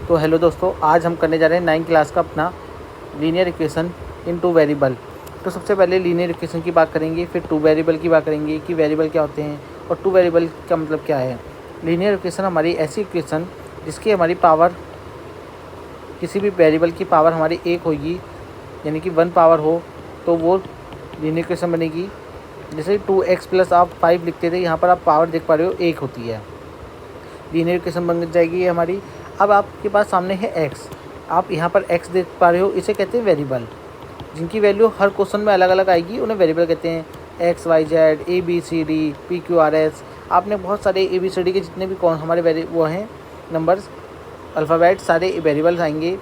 तो हेलो दोस्तों, आज हम करने जा रहे हैं 9th क्लास का अपना linear equation in two variable. तो सबसे पहले लीनियर इक्वेशन की बात करेंगे, फिर टू वेरिएबल की बात करेंगे कि वेरिएबल क्या होते हैं और टू वेरिएबल का मतलब क्या है। लीनियर इक्वेशन हमारी ऐसी इक्वेशन जिसकी हमारी पावर, किसी भी वेरिएबल की पावर हमारी एक होगी, यानी कि 1 पावर हो, तो वो लीनियर इक्वेशन बनेगी। जैसे 2x प्लस आप 5 लिखते थे, यहाँ पर आप पावर देख पा रहे हो 1 होती है, लीनियर इक्वेशन बन जाएगी ये हमारी। अब आपके पास सामने है x, आप यहाँ पर x देख पा रहे हो, इसे कहते हैं वेरिएबल। जिनकी वैल्यू हर क्वेश्चन में अलग अलग आएगी उन्हें वेरिएबल कहते हैं। x y z a b c d p q r s, आपने बहुत सारे a b c d के जितने भी कौन हमारे वो हैं नंबर्स, अल्फ़ाबेट, सारे वेरिएबल्स आएंगे।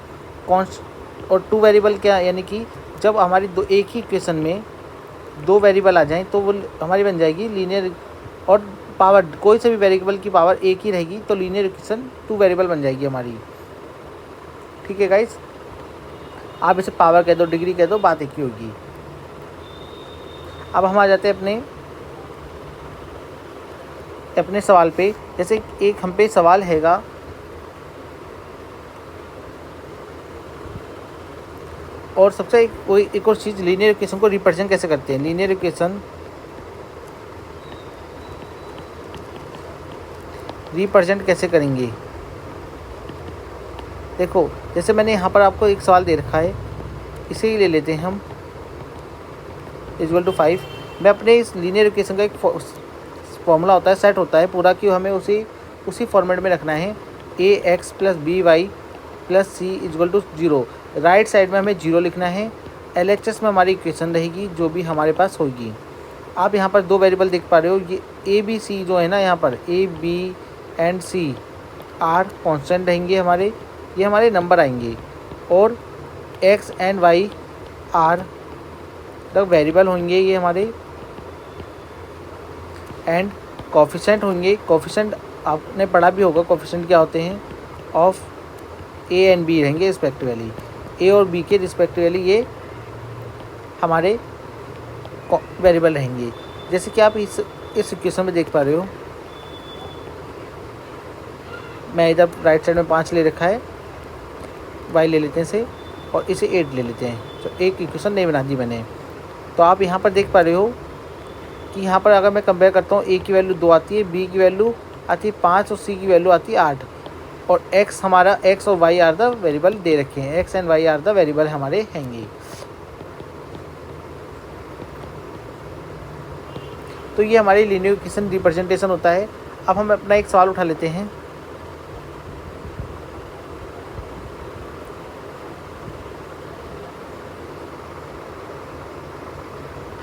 कॉन्स्ट और टू वेरिएबल क्या, यानी कि जब हमारी एक ही इक्वेशन में 2 वेरिएबल आ जाएँ तो वो हमारी बन जाएगी लीनियर। और पावर, कोई से भी वेरिएबल की पावर एक ही रहेगी तो लीनियर इक्वेशन 2 वेरिएबल बन जाएगी हमारी। ठीक है गाइस, आप इसे पावर कह दो, डिग्री कह दो, बात एक ही होगी। अब हम आ जाते हैं अपने सवाल पे। जैसे एक हम पे सवाल हैगा, और सबसे एक और चीज़, लीनियर इक्वेशन को रिप्रेजेंट कैसे करते हैं। लीनियर इक्वेशन रिप्रेजेंट कैसे करेंगे, देखो जैसे मैंने यहाँ पर आपको एक सवाल दे रखा है, इसे ही ले लेते हैं हम, इक्वल टू 5। मैं अपने इस लीनियर इक्वेशन का एक फॉर्मूला होता है, सेट होता है पूरा, कि हमें उसी फॉर्मेट में रखना है। ax plus b y plus c equal to 0। Right side में हमें 0 लिखना है। LHS में हमारी इक्वेशन रहेगी जो भी हमारे पास होगी। आप यहाँ पर 2 वेरिएबल देख पा रहे हो, ये a b c जो है ना, यहाँ पर a b and c are constant रहेंगे हमारे, ये हमारे नंबर आएंगे। और x एंड y आर तक वेरिएबल होंगे ये हमारे, एंड कोफिशिएंट होंगे। कोफिशिएंट आपने पढ़ा भी होगा, कोफिशिएंट क्या होते हैं, ऑफ a एंड b रहेंगे रिस्पेक्टिवली, a और b के रिस्पेक्टिवली ये हमारे वेरिएबल रहेंगे। जैसे कि आप इस इक्वेशन में देख पा रहे हो, मैं इधर राइट साइड में 5 ले रखा है, y ले लेते हैं इसे, और इसे 8 ले लेते हैं। तो एक इक्वेशन नहीं बना दी मैंने। तो आप यहाँ पर देख पा रहे हो कि यहाँ पर अगर मैं कंपेयर करता हूँ, a की वैल्यू 2 आती है, b की वैल्यू आती है 5 और c की वैल्यू आती है 8। और x हमारा, x और y आर द वेरिएबल दे रखे हैं, x and y are the variable हमारे हैंगे। तो ये हमारी लीनियर इक्वेशन रिप्रेजेंटेशन होता है। अब हम अपना एक सवाल उठा लेते हैं।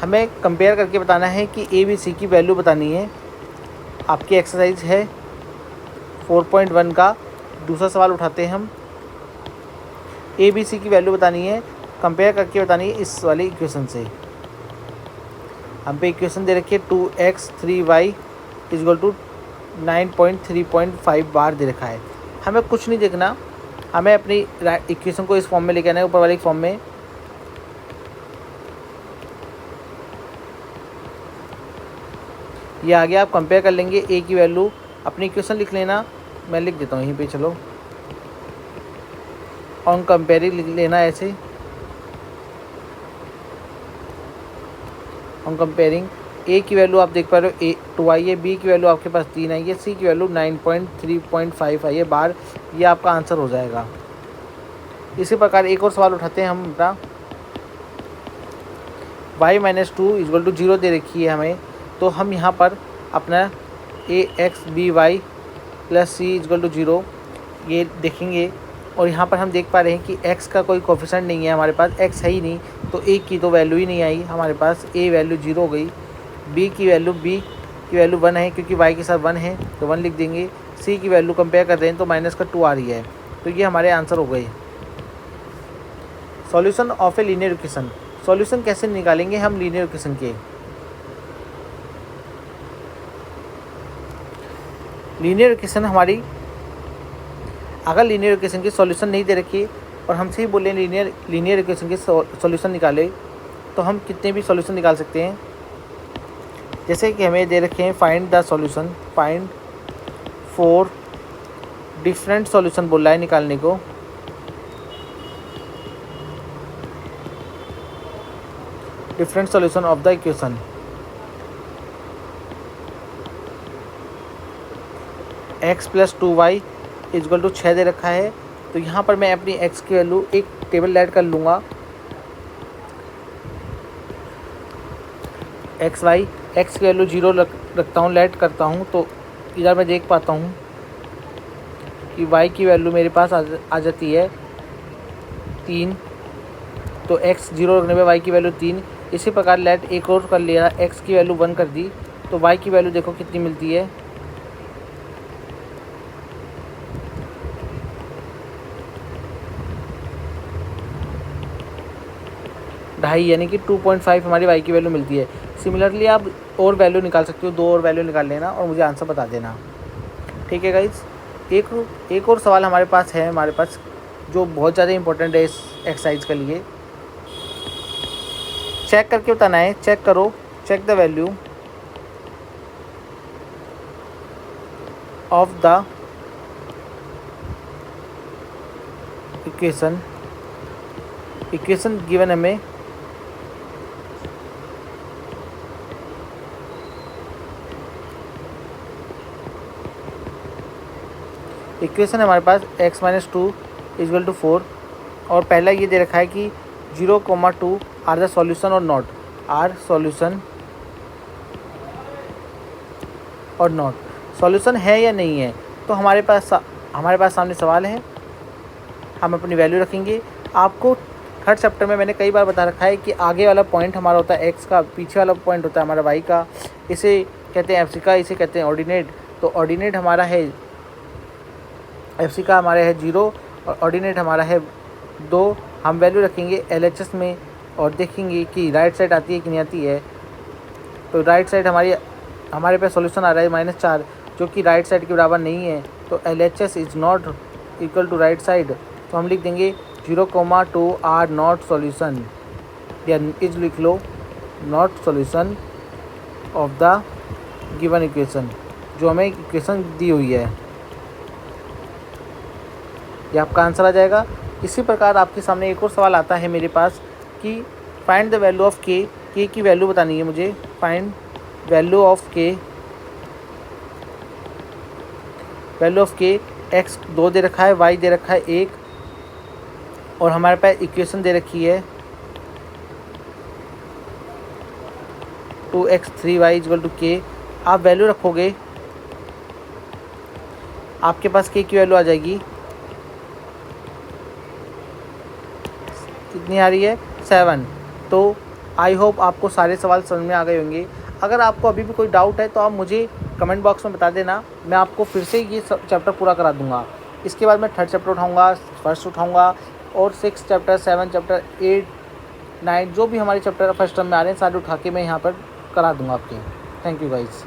हमें कंपेयर करके बताना है कि a b c की वैल्यू बतानी है। आपकी एक्सरसाइज है 4.1 का दूसरा सवाल उठाते हैं हम। a b c की वैल्यू बतानी है, कंपेयर करके बतानी है इस वाली इक्वेशन से। हम पे इक्वेशन दे रखी है 2x 3y इक्वल टू 9.3.5 बार दे रखा है। हमें कुछ नहीं देखना, हमें अपनी इक्वेशन को इस फॉर्म में लेके आना है, ऊपर वाले फॉर्म में। ये आ गया, आप कंपेयर कर लेंगे a की वैल्यू, अपनी इक्वेशन लिख लेना, मैं लिख देता हूँ यहीं पे, चलो ऑन कंपेयरिंग लिख लेना ऐसे। ऑन कंपेयरिंग a की वैल्यू आप देख पा रहे हो 2 आई है, b की वैल्यू आपके पास 3 आई है, c की वैल्यू 9.3.5 आई है बार। ये आपका आंसर हो जाएगा। इसी प्रकार एक और सवाल उठाते हैं हम अपना। y-2 इक्वल टू 0 दे रखी है हमें, तो हम यहाँ पर अपना ax by plus c equal to 0 ये देखेंगे। और यहाँ पर हम देख पा रहे हैं कि x का कोई कोफिशिएंट नहीं है हमारे पास, x है ही नहीं, तो a की तो वैल्यू ही नहीं आई हमारे पास, a वैल्यू 0 हो गई। b की वैल्यू 1 है, क्योंकि y के साथ 1 है तो 1 लिख देंगे। c की वैल्यू कंपेयर कर रहे हैं तो माइनस का 2 आ रही है, तो ये हमारे आंसर हो गए। Solution of a linear equation, solution कैसे निकालेंगे हम लीनियर इक्वेशन के। लीनियर इक्वेशन हमारी, अगर लीनियर इक्वेशन की सॉल्यूशन नहीं दे रखी और हमसे ही बोले लीनियर इक्वेशन की सॉल्यूशन निकाले, तो हम कितने भी सॉल्यूशन निकाल सकते हैं। जैसे कि हमें दे रखे हैं find the solution, find for different solution बोल रहा है निकालने को। Different solution of the equation. x plus 2y is equal to 6 दे रखा है। तो यहाँ पर मैं अपनी x की वैल्यू एक टेबल ऐड कर लूँगा। x की वैल्यू 0 रखता हूँ, लेट करता हूँ। तो इधर मैं देख पाता हूँ कि y की वैल्यू मेरे पास आ जाती है 3। तो x 0 रखने पे y की वैल्यू 3। इसी प्रकार लेट एक और कर लिया, x की वैल्यू 1 कर दी। तो y की वैल्यू देखो कितनी मिलती है, 2.5, यानी कि 2.5 हमारी y की वैल्यू मिलती है। सिमिलरली आप और वैल्यू निकाल सकते हो, 2 और वैल्यू निकाल लेना और मुझे आंसर बता देना। ठीक है गाइज, एक और सवाल हमारे पास है, जो बहुत ज़्यादा इंपॉर्टेंट है इस एक्सरसाइज के लिए। चेक करके बताना है, चेक करो, check the value of the equation given हमें इक्वेशन हमारे पास x-2 इक्वल टू 4 और पहला ये दे रखा है कि 0,2 आर द सॉल्यूशन और नॉट, आर सॉल्यूशन और नॉट। सॉल्यूशन है या नहीं है, तो हमारे पास सामने सवाल है, हम अपनी वैल्यू रखेंगे। आपको थर्ड चैप्टर में मैंने कई बार बता रखा है कि आगे वाला पॉइंट हमारा होता है x का, पीछे वाला पॉइंट होता है हमारा y का। इसे कहते हैं एफसी का, इसे कहते हैं ऑर्डिनेट। तो ऑर्डिनेट हमारा है एफसी का हमारा है 0 और ऑर्डिनेट हमारा है 2। हम वैल्यू रखेंगे LHS में और देखेंगे कि राइट साइड आती है कि नहीं आती है। तो राइट साइड हमारे पास सॉल्यूशन आ रहा है -4, जो कि राइट साइड के बराबर नहीं है। तो LHS is not equal to right side. तो हम लिख देंगे 0,2 आर नॉट सॉल्यूशन, या इज लिख लो not solution of the given equation, जो हमें इक्वेशन दी हुई है। ये आपका आंसर आ जाएगा। इसी प्रकार आपके सामने एक और सवाल आता है मेरे पास कि फाइंड द वैल्यू ऑफ के की वैल्यू बतानी है मुझे। फाइंड वैल्यू ऑफ के, x 2 दे रखा है, y दे रखा है 1 और हमारे पास इक्वेशन दे रखी है 2x 3y equal to k। आप वैल्यू रखोगे, आपके पास k की वैल्यू आ जाएगी, कितनी आ रही है 7। तो आई होप आपको सारे सवाल समझ में आ गए होंगे। अगर आपको अभी भी कोई डाउट है तो आप मुझे कमेंट बॉक्स में बता देना, मैं आपको फिर से ये चैप्टर पूरा करा दूंगा। इसके बाद मैं थर्ड चैप्टर उठाऊंगा, फर्स्ट उठाऊंगा और 6 चैप्टर, 7 चैप्टर, 8, 9 जो भी हमारे चैप्टर फर्स्ट टर्म में आ रहे हैं सारे उठा के मैं यहाँ पर करा दूंगा आपके। Thank you guys.